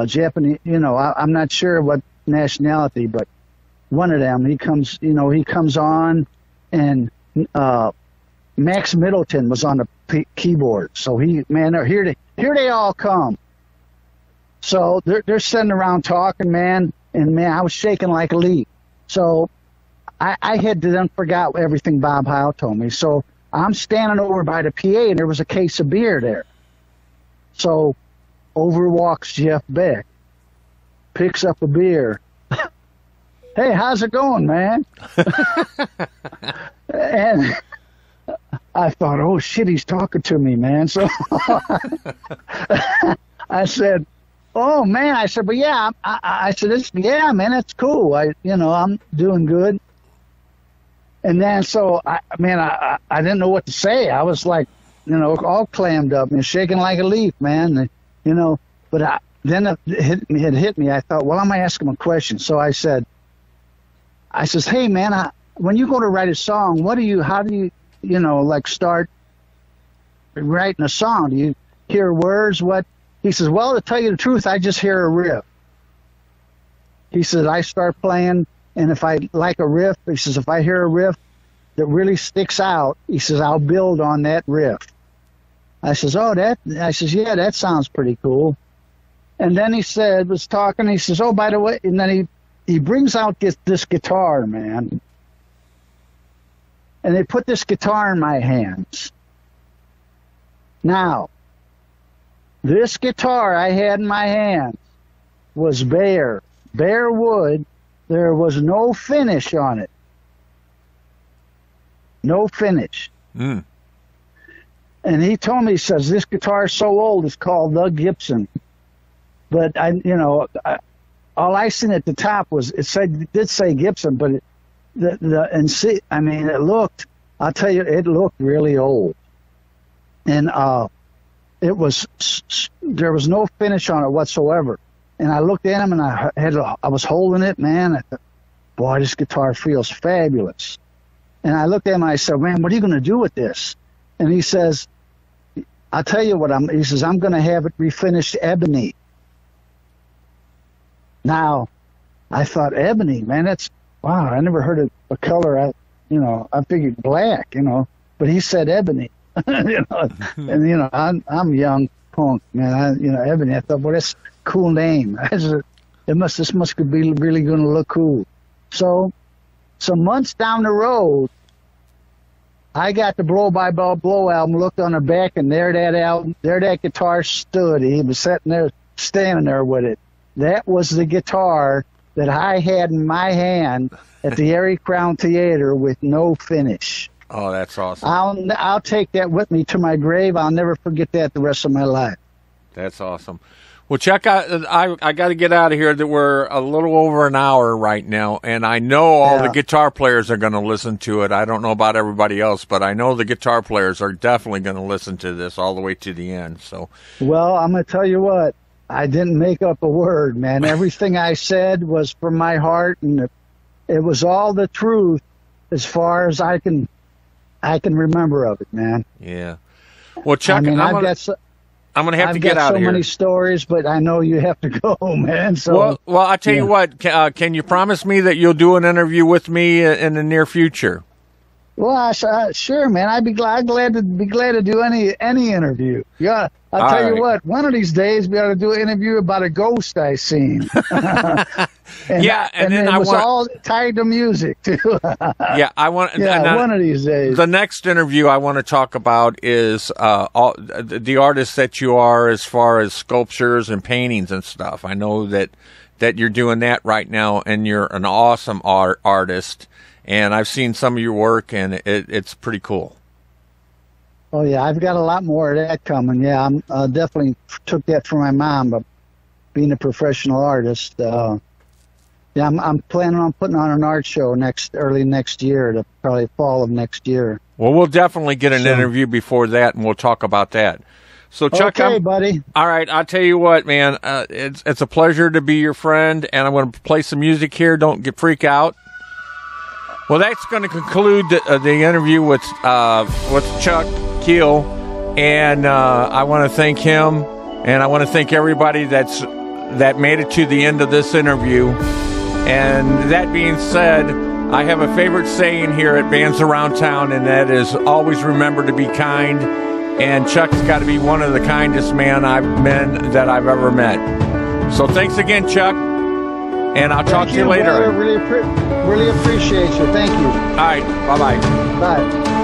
Japanese. I'm not sure what nationality, but one of them. He comes on, and Max Middleton was on the keyboard. So here they all come. So they're sitting around talking, man, and man, I was shaking like a leaf. So I had to then forgot everything Bob Howe told me. So I'm standing over by the PA, and there was a case of beer there. So over walks Jeff Beck, picks up a beer. "Hey, how's it going, man?" And I thought, "Oh, shit, he's talking to me, man." So I said, "Oh, man." I said, "But yeah," I said, "Yeah, man, that's cool. I'm doing good." And then, so, I didn't know what to say. I was like, all clammed up and shaking like a leaf, man. But then it hit me. I thought, well, I'm going to ask him a question. So I says, "Hey, man, when you go to write a song, how do you, start writing a song? Do you hear words? What?" He says, "Well, to tell you the truth, I just hear a riff." He says, "I start playing, and if I like a riff," he says, "if I hear a riff, that really sticks out. He says, I'll build on that riff. I says, yeah, that sounds pretty cool. And then he was talking, he says, oh, by the way, and then he brings out this guitar, man. And they put this guitar in my hands. Now, this guitar I had in my hands was bare wood. There was no finish on it. No finich. Mm. And he told me, he says, this guitar is so old, it's called the Gibson. But all I seen at the top was, it did say Gibson, but it looked, I'll tell you, it looked really old. And there was no finish on it whatsoever. And I looked at him and I was holding it, man. I thought, boy, this guitar feels fabulous. And I looked at him and I said, man, what are you going to do with this? And he says, I'll tell you what he says, I'm going to have it refinished ebony. Now, I thought ebony, man, wow, I never heard of a color. I figured black, but he said ebony, and, I'm young punk, man. Ebony, I thought, well, that's a cool name. This must be really going to look cool. So, some months down the road, I got the Blow by Blow album, looked on the back, and there that guitar stood. He was standing there with it. That was the guitar that I had in my hand at the Erie Crown Theater with no finish. Oh, that's awesome. I'll take that with me to my grave. I'll never forget that the rest of my life. That's awesome. Well, Chuck, I got to get out of here. That we're a little over an hour right now, and I know all the guitar players are going to listen to it. I don't know about everybody else, but I know the guitar players are definitely going to listen to this all the way to the end. So, well, I'm going to tell you what. I didn't make up a word, man. Everything I said was from my heart, and it was all the truth as far as I can remember of it, man. Yeah. Well, Chuck, I'm going to have to get out of here. I've got so many stories, but I know you have to go, man. So, well, I tell you what. Can you promise me that you'll do an interview with me in the near future? Well, sure, man. I'd be glad to do any interview. Yeah, I'll tell you what. One of these days, we ought to do an interview about a ghost I seen. And then it was all tied to music too. Yeah, I want. Yeah, one of these days. The next interview I want to talk about is the artist that you are, as far as sculptures and paintings and stuff. I know that you're doing that right now, and you're an awesome artist. And I've seen some of your work, and it's pretty cool. Oh, yeah, I've got a lot more of that coming. Yeah, I definitely took that from my mom, but being a professional artist, I'm planning on putting on an art show early next year, probably fall of next year. Well, we'll definitely get an interview before that, and we'll talk about that. So, Chuck, okay, buddy. All right, I'll tell you what, man. It's a pleasure to be your friend, and I'm going to play some music here. Don't freak out. Well, that's going to conclude the interview with Chuck Kiel, and I want to thank him, and I want to thank everybody that made it to the end of this interview. And that being said, I have a favorite saying here at Bands Around Town, and that is always remember to be kind. And Chuck's got to be one of the kindest men that I've ever met. So thanks again, Chuck. And I'll talk to you later. Brother. Really appreciate you. Thank you. All right. Bye-bye. Bye.